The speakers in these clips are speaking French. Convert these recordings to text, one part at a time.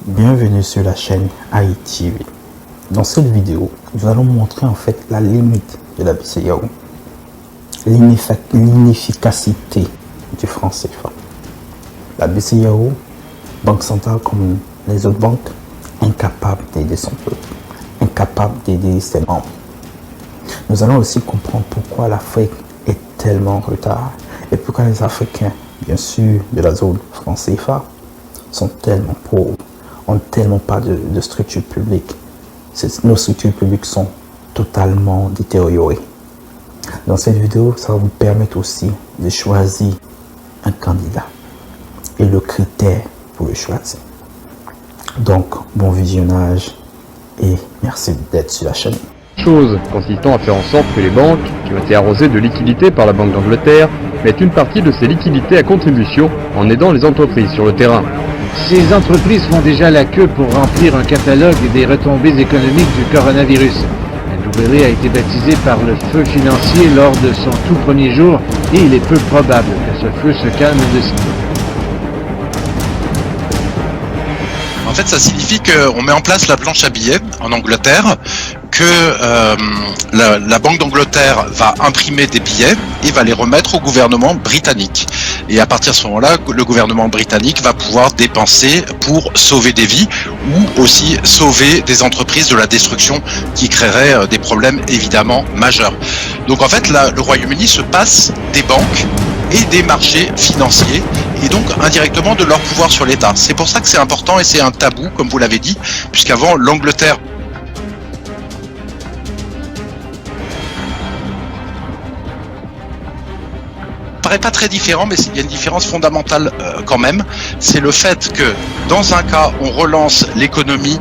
Bienvenue sur la chaîne AITV. Dans cette vidéo, nous allons montrer en fait la limite de la BCEAO, l'inefficacité du franc CFA. La BCEAO, banque centrale comme les autres banques, incapable d'aider son peuple, incapable d'aider ses membres. Nous allons aussi comprendre pourquoi l'Afrique est tellement en retard et pourquoi les Africains, bien sûr, de la zone franc CFA, sont tellement pauvres, ont tellement pas de structures publiques. Nos structures publiques sont totalement détériorées. Dans cette vidéo, ça va vous permettre aussi de choisir un candidat et le critère pour le choisir. Donc, bon visionnage et merci d'être sur la chaîne. Chose consistant à faire en sorte que les banques, qui ont été arrosées de liquidités par la Banque d'Angleterre, mettent une partie de ces liquidités à contribution en aidant les entreprises sur le terrain. Ces entreprises font déjà la queue pour remplir un catalogue des retombées économiques du coronavirus. NWE a été baptisé par le feu financier lors de son tout premier jour et il est peu probable que ce feu se calme de sitôt. En fait, ça signifie qu'on met en place la planche à billets en Angleterre, que la Banque d'Angleterre va imprimer des billets et va les remettre au gouvernement britannique. Et à partir de ce moment-là, le gouvernement britannique va pouvoir dépenser pour sauver des vies ou aussi sauver des entreprises de la destruction qui créerait des problèmes évidemment majeurs. Donc en fait, là, le Royaume-Uni se passe des banques et des marchés financiers et donc indirectement de leur pouvoir sur l'État. C'est pour ça que c'est important et c'est un tabou, comme vous l'avez dit, puisqu'avant l'Angleterre paraît pas très différent, mais il y a une différence fondamentale quand même. C'est le fait que dans un cas, on relance l'économie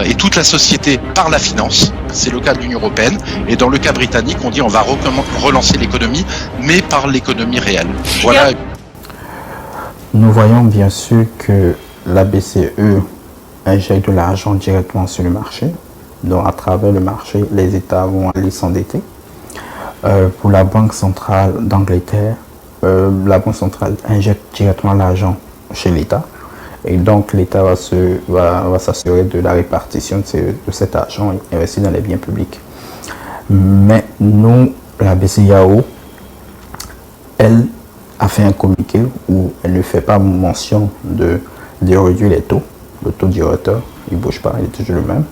et toute la société par la finance. C'est le cas de l'Union européenne. Et dans le cas britannique, on dit on va relancer l'économie, mais par l'économie réelle. Voilà. Nous voyons bien sûr que la BCE injecte de l'argent directement sur le marché. Donc à travers le marché, les États vont aller s'endetter. Pour la Banque centrale d'Angleterre, la Banque centrale injecte directement l'argent chez l'État et donc l'État va s'assurer de la répartition de cet argent investi dans les biens publics. Mais nous, la BCEAO, elle a fait un communiqué où elle ne fait pas mention de réduire les taux. Le taux directeur, il ne bouge pas, il est toujours le même.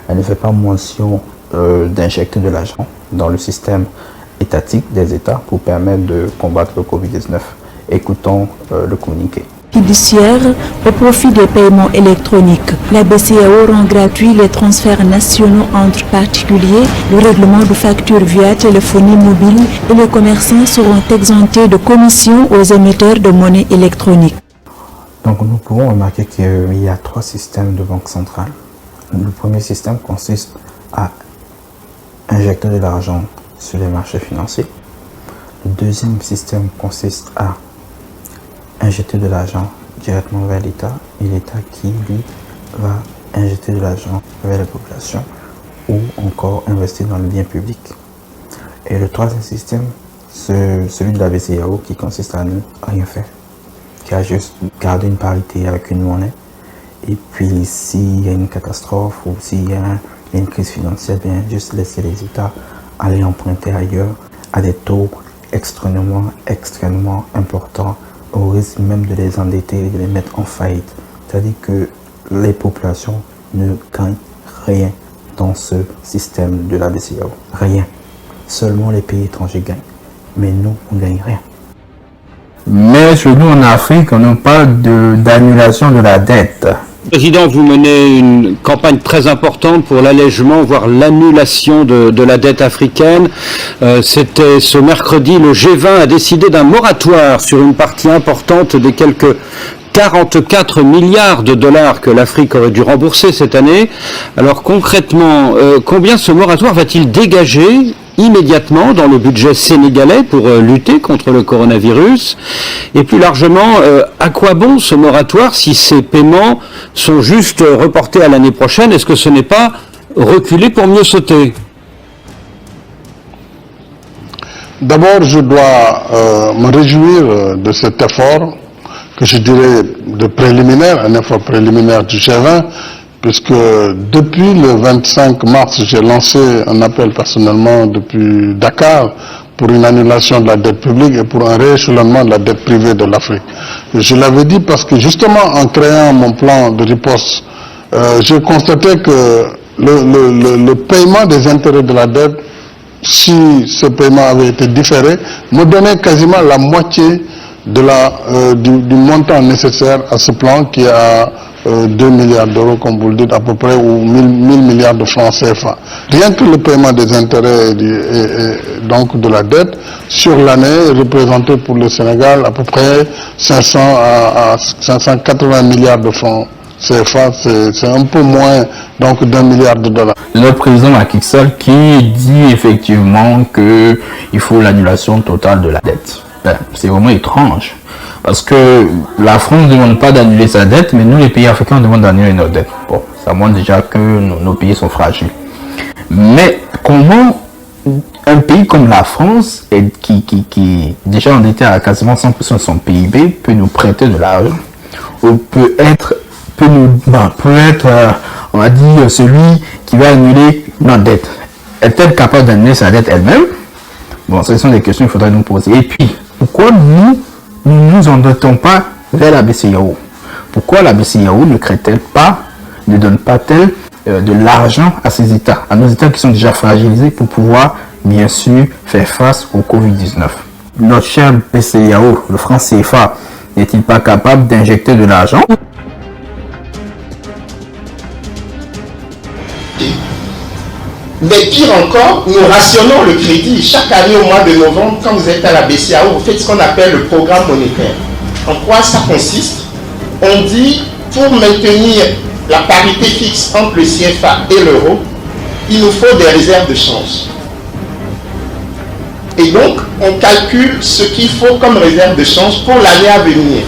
Elle ne fait pas mention d'injecter de l'argent dans le système étatique des États pour permettre de combattre le Covid-19. Écoutons le communiqué. Fiduciaire au profit des paiements électroniques. La BCEAO rend gratuit les transferts nationaux entre particuliers, le règlement de factures via téléphonie mobile et les commerçants seront exemptés de commissions aux émetteurs de monnaie électronique. Donc nous pouvons remarquer qu'il y a trois systèmes de banque centrale. Le premier système consiste à injecter de l'argent sur les marchés financiers. Le deuxième système consiste à injecter de l'argent directement vers l'État et l'État qui, lui, va injecter de l'argent vers la population ou encore investir dans le bien public. Et le troisième système, c'est celui de la BCEAO qui consiste à ne rien faire, qui a juste gardé une parité avec une monnaie. Et puis s'il y a une catastrophe ou s'il y a une crise financière, bien juste laisser les États aller emprunter ailleurs à des taux extrêmement importants, au risque même de les endetter et de les mettre en faillite. C'est-à-dire que les populations ne gagnent rien dans ce système de la BCEAO. Rien. Seulement les pays étrangers gagnent. Mais nous, on ne gagne rien. Mais chez nous en Afrique, on parle d'annulation de la dette. Président, vous menez une campagne très importante pour l'allègement, voire l'annulation de la dette africaine. C'était ce mercredi, le G20 a décidé d'un moratoire sur une partie importante des quelques 44 milliards de dollars que l'Afrique aurait dû rembourser cette année. Alors concrètement, combien ce moratoire va-t-il dégager immédiatement dans le budget sénégalais pour lutter contre le coronavirus? Et plus largement, à quoi bon ce moratoire si ces paiements sont juste reportés à l'année prochaine? Est-ce que ce n'est pas reculer pour mieux sauter? D'abord, je dois me réjouir de cet effort que je dirais de préliminaire, un effort préliminaire du G20, puisque depuis le 25 mars, j'ai lancé un appel personnellement depuis Dakar pour une annulation de la dette publique et pour un rééchelonnement de la dette privée de l'Afrique. Je l'avais dit parce que justement en créant mon plan de riposte, j'ai constaté que le paiement des intérêts de la dette, si ce paiement avait été différé, me donnait quasiment la moitié de du montant nécessaire à ce plan qui a 2 milliards d'euros, comme vous le dites, à peu près, ou 1000 milliards de francs CFA. Rien que le paiement des intérêts et donc de la dette, sur l'année, représentait pour le Sénégal à peu près 500 à 580 milliards de francs CFA, c'est un peu moins donc d'1 milliard de dollars. Le président Macky Sall qui dit effectivement qu'il faut l'annulation totale de la dette. C'est vraiment étrange. Parce que la France ne demande pas d'annuler sa dette, mais nous, les pays africains, demandent d'annuler nos dettes. Bon, ça montre déjà que nos pays sont fragiles. Mais comment un pays comme la France, qui déjà endetté à quasiment 100% de son PIB, peut nous prêter de l'argent, ou peut être, on va dire, celui qui va annuler notre dette? Est-elle capable d'annuler sa dette elle-même? Bon, ce sont des questions qu'il faudrait nous poser. Et puis, pourquoi nous nous endettons pas vers la BCEAO? Pourquoi la BCEAO ne donne pas-elle de l'argent à ces États, à nos États qui sont déjà fragilisés pour pouvoir, bien sûr, faire face au Covid-19? Notre cher BCEAO, le franc CFA, n'est-il pas capable d'injecter de l'argent? Mais pire encore, nous rationnons le crédit. Chaque année au mois de novembre, quand vous êtes à la BCEAO, vous faites ce qu'on appelle le programme monétaire. En quoi ça consiste? On dit, pour maintenir la parité fixe entre le CFA et l'euro, il nous faut des réserves de change. Et donc, on calcule ce qu'il faut comme réserve de change pour l'année à venir.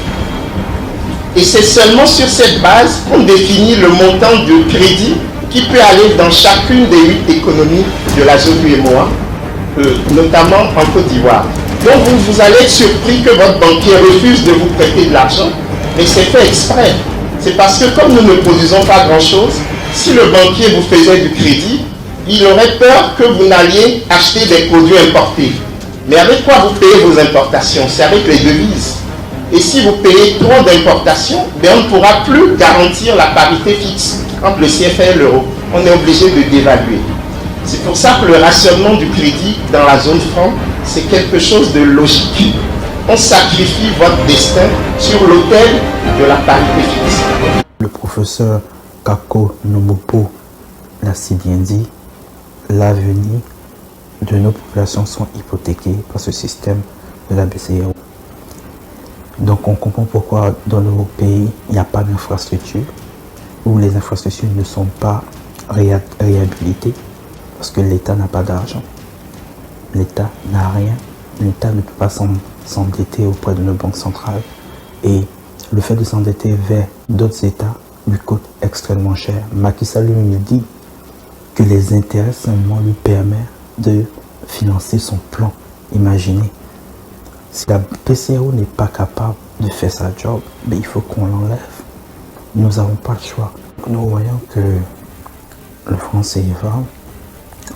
Et c'est seulement sur cette base qu'on définit le montant de crédit qui peut aller dans chacune des 8 économies de la zone UEMOA, notamment en Côte d'Ivoire. Donc vous allez être surpris que votre banquier refuse de vous prêter de l'argent, mais c'est fait exprès. C'est parce que comme nous ne produisons pas grand-chose, si le banquier vous faisait du crédit, il aurait peur que vous n'alliez acheter des produits importés. Mais avec quoi vous payez vos importations? C'est avec les devises. Et si vous payez trop d'importations, on ne pourra plus garantir la parité fixe entre le CFA et l'euro. On est obligé de dévaluer. C'est pour ça que le rationnement du crédit dans la zone franc, c'est quelque chose de logique. On sacrifie votre destin sur l'autel de la parité fixe. Le professeur Kako Nomopo l'a si bien dit, l'avenir de nos populations sont hypothéquées par ce système de la BCEAO. Donc on comprend pourquoi dans nos pays, il n'y a pas d'infrastructure, où les infrastructures ne sont pas réhabilitées, parce que l'État n'a pas d'argent. L'État n'a rien. L'État ne peut pas s'endetter auprès de nos banques centrales. Et le fait de s'endetter vers d'autres États lui coûte extrêmement cher. Macky Sall lui dit que les intérêts seulement lui permettent de financer son plan. Imaginez. Si la BCEAO n'est pas capable de faire sa job, il faut qu'on l'enlève. Nous n'avons pas le choix. Nous voyons que le franc CFA,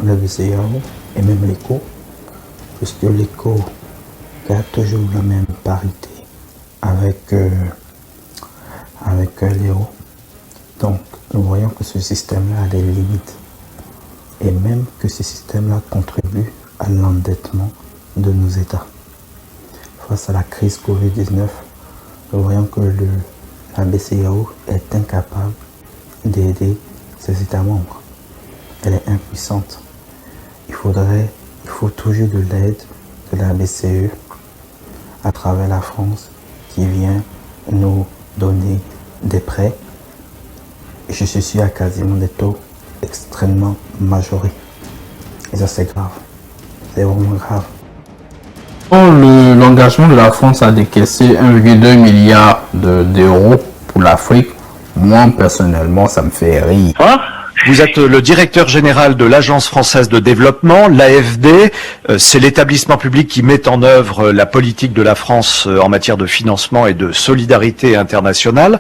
la BCEAO et même l'ECO, puisque l'ECO garde toujours la même parité avec l'euro. Donc nous voyons que ce système-là a des limites. Et même que ce système-là contribue à l'endettement de nos États. Face à la crise Covid-19, nous voyons que la BCEAO est incapable d'aider ses États membres. Elle est impuissante. Il faut toujours de l'aide de la BCE à travers la France qui vient nous donner des prêts. Je suis sûr à quasiment des taux extrêmement majorés. Et ça c'est grave. C'est vraiment grave. L'engagement de la France a décaissé 1,2 milliard d'euros pour l'Afrique. Moi, personnellement, ça me fait rire. Vous êtes le directeur général de l'Agence française de développement, l'AFD. C'est l'établissement public qui met en œuvre la politique de la France en matière de financement et de solidarité internationale.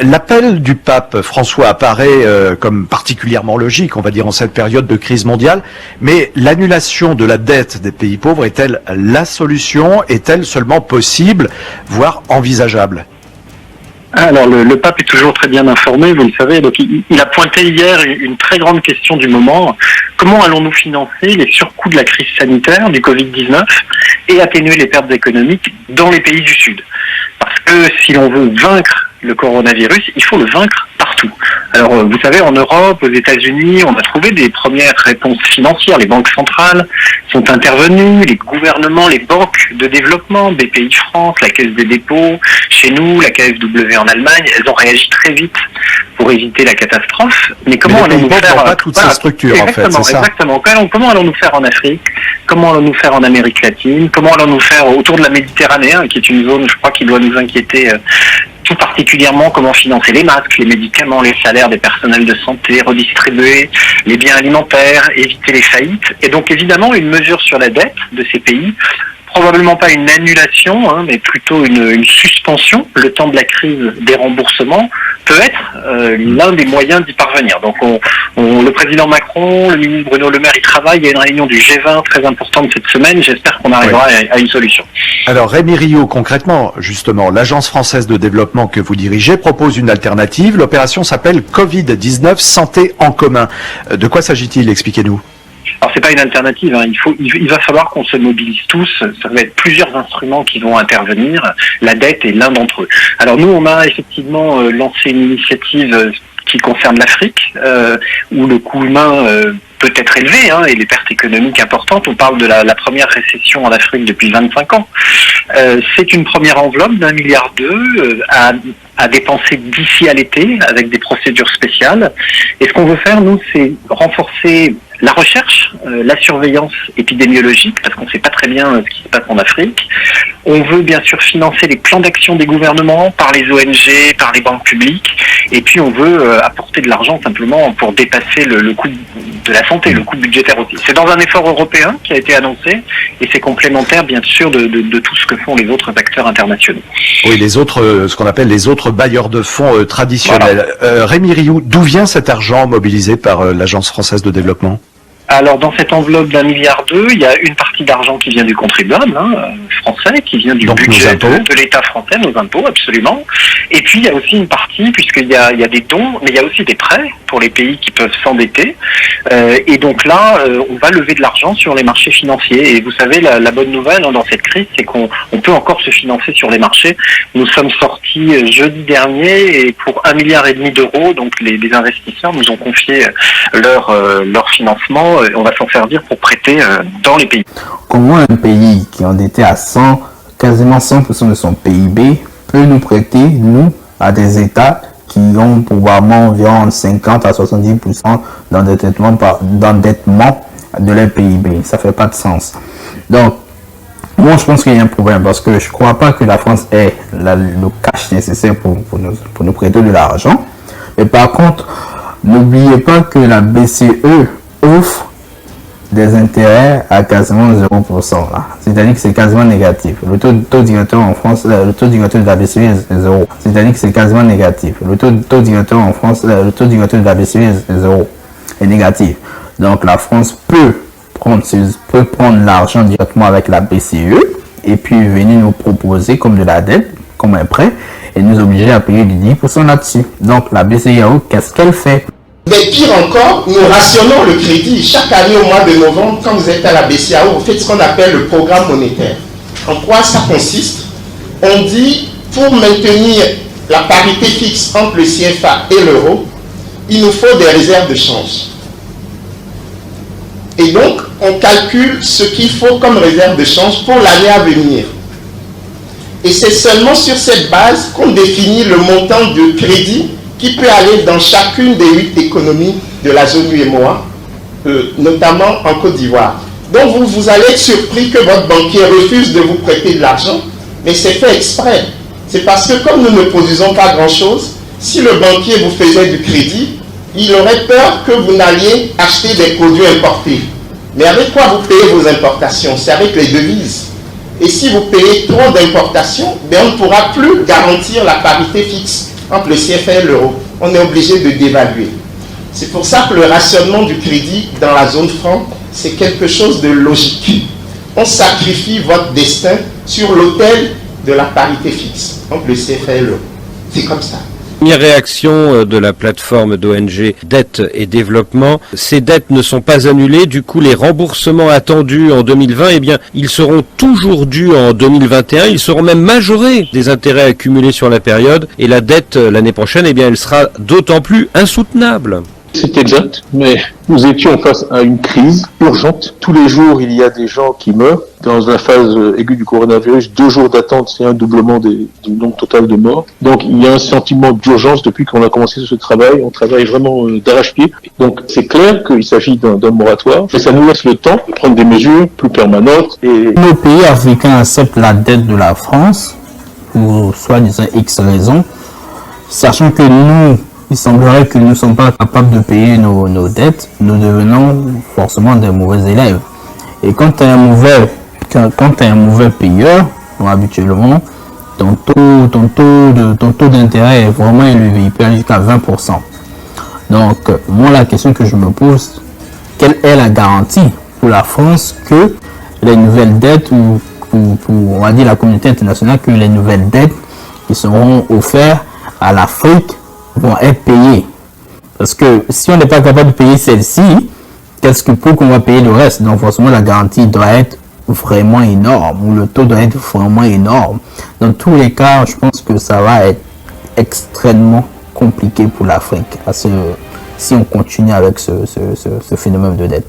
L'appel du pape François apparaît comme particulièrement logique, on va dire, en cette période de crise mondiale. Mais l'annulation de la dette des pays pauvres est-elle la solution? Est-elle seulement possible, voire envisageable? Alors le pape est toujours très bien informé, vous le savez, donc il a pointé hier une très grande question du moment. Comment allons-nous financer les surcoûts de la crise sanitaire du Covid-19 et atténuer les pertes économiques dans les pays du Sud? Parce que si l'on veut vaincre le coronavirus, il faut le vaincre partout. Alors, vous savez, en Europe, aux États-Unis, on a trouvé des premières réponses financières. Les banques centrales sont intervenues, les gouvernements, les banques de développement, BPI France, la Caisse des dépôts, chez nous, la KfW en Allemagne, elles ont réagi très vite pour éviter la catastrophe. Mais comment allons-nous faire pas toutes ces structures, en fait, c'est ça. Exactement. Comment allons-nous faire en Afrique? Comment allons-nous faire en Amérique latine? Comment allons-nous faire autour de la Méditerranée, hein, qui est une zone, je crois, qui doit nous inquiéter tout particulièrement? Comment financer les masques, les médicaments, les salaires des personnels de santé, redistribuer les biens alimentaires, éviter les faillites. Et donc évidemment une mesure sur la dette de ces pays, probablement pas une annulation, hein, mais plutôt une suspension, le temps de la crise des remboursements, peut être l'un des moyens d'y parvenir. Donc le président Macron, le ministre Bruno Le Maire y travaillent. Il y a une réunion du G20 très importante cette semaine. J'espère qu'on arrivera à une solution. Alors Rémi Rio, concrètement, justement, l'Agence française de développement que vous dirigez propose une alternative. L'opération s'appelle Covid-19 Santé en commun. De quoi s'agit-il? Expliquez-nous. Alors c'est pas une alternative, hein. Il va falloir qu'on se mobilise tous. Ça va être plusieurs instruments qui vont intervenir. La dette est l'un d'entre eux. Alors nous, on a effectivement lancé une initiative qui concerne l'Afrique, où le coût humain peut être élevé, hein, et les pertes économiques importantes. On parle de la première récession en Afrique depuis 25 ans. C'est une première enveloppe d'1,2 milliard à dépenser d'ici à l'été avec des procédures spéciales. Et ce qu'on veut faire, nous, c'est renforcer la recherche, la surveillance épidémiologique, parce qu'on ne sait pas très bien ce qui se passe en Afrique. On veut bien sûr financer les plans d'action des gouvernements par les ONG, par les banques publiques. Et puis on veut apporter de l'argent simplement pour dépasser le coût de la santé, le coût budgétaire aussi. C'est dans un effort européen qui a été annoncé et c'est complémentaire bien sûr de tout ce que font les autres acteurs internationaux. Oui, les autres, ce qu'on appelle les autres bailleurs de fonds traditionnels. Voilà. Rémi Rioux, d'où vient cet argent mobilisé par l'Agence française de développement? Alors dans cette enveloppe d'1,2 milliard, il y a une partie d'argent qui vient du contribuable français, qui vient du budget de l'État français, nos impôts, absolument. Et puis il y a aussi une partie, puisqu'il y a des dons, mais il y a aussi des prêts pour les pays qui peuvent s'endetter. Et donc là, on va lever de l'argent sur les marchés financiers. Et vous savez, la bonne nouvelle dans cette crise, c'est qu'on peut encore se financer sur les marchés. Nous sommes sortis jeudi dernier et pour 1,5 milliard d'euros, donc les investisseurs nous ont confié leur financement. On va s'en servir pour prêter dans les pays. Comment un pays qui est endetté à quasiment 100% de son PIB peut nous prêter, nous, à des États qui ont probablement environ 50 à 70% d'endettement de leur PIB? Ça fait pas de sens. Donc, moi, je pense qu'il y a un problème parce que je ne crois pas que la France ait le cash nécessaire pour nous prêter de l'argent. Mais par contre, n'oubliez pas que la BCE offre des intérêts à quasiment 0%. C'est-à-dire que c'est quasiment négatif. Le taux directeur en France, le taux directeur de la BCE est 0. C'est-à-dire que c'est quasiment négatif. Le taux directeur en France, le taux directeur de la BCE est 0. Est négatif. Donc la France peut prendre l'argent directement avec la BCE et puis venir nous proposer comme de la dette, comme un prêt, et nous obliger à payer du 10% là-dessus. Donc la BCEAO, qu'est-ce qu'elle fait? Mais pire encore, nous rationnons le crédit. Chaque année au mois de novembre, quand vous êtes à la BCEAO, vous faites ce qu'on appelle le programme monétaire. En quoi ça consiste? On dit, pour maintenir la parité fixe entre le CFA et l'euro, il nous faut des réserves de change. Et donc, on calcule ce qu'il faut comme réserve de change pour l'année à venir. Et c'est seulement sur cette base qu'on définit le montant de crédit qui peut aller dans chacune des 8 économies de la zone UEMOA, notamment en Côte d'Ivoire. Donc vous allez être surpris que votre banquier refuse de vous prêter de l'argent, mais c'est fait exprès. C'est parce que comme nous ne produisons pas grand-chose, si le banquier vous faisait du crédit, il aurait peur que vous n'alliez acheter des produits importés. Mais avec quoi vous payez vos importations? C'est avec les devises. Et si vous payez trop d'importations, ben on ne pourra plus garantir la parité fixe entre le CFA et l'euro. On est obligé de dévaluer. C'est pour ça que le rationnement du crédit dans la zone franc, c'est quelque chose de logique. On sacrifie votre destin sur l'autel de la parité fixe entre le CFA et l'euro. C'est comme ça. Première réaction de la plateforme d'ONG Dette et Développement, ces dettes ne sont pas annulées, du coup les remboursements attendus en 2020, eh bien, ils seront toujours dus en 2021, ils seront même majorés des intérêts accumulés sur la période, et la dette l'année prochaine, eh bien, elle sera d'autant plus insoutenable. C'est exact, mais nous étions face à une crise urgente. Tous les jours, il y a des gens qui meurent. Dans la phase aiguë du coronavirus, 2 jours d'attente, c'est un doublement du nombre total de morts. Donc, il y a un sentiment d'urgence depuis qu'on a commencé ce travail. On travaille vraiment d'arrache-pied. Donc, c'est clair qu'il s'agit d'un moratoire, mais ça nous laisse le temps de prendre des mesures plus permanentes. Et nos pays africains acceptent la dette de la France pour soi-disant X raisons, sachant que nous, il semblerait que nous ne sommes pas capables de payer nos dettes, nous devenons forcément des mauvais élèves. Et quand tu es un mauvais payeur, habituellement, ton taux d'intérêt est vraiment élevé, il peut aller jusqu'à 20%. Donc, moi, la question que je me pose, quelle est la garantie pour la France que les nouvelles dettes, ou on va dire la communauté internationale, que les nouvelles dettes qui seront offertes à l'Afrique vont être payés? Parce que si on n'est pas capable de payer celle-ci, qu'est-ce que pour qu'on va payer le reste? Donc forcément la garantie doit être vraiment énorme, ou le taux doit être vraiment énorme. Dans tous les cas, je pense que ça va être extrêmement compliqué pour l'Afrique si on continue avec ce phénomène de dette.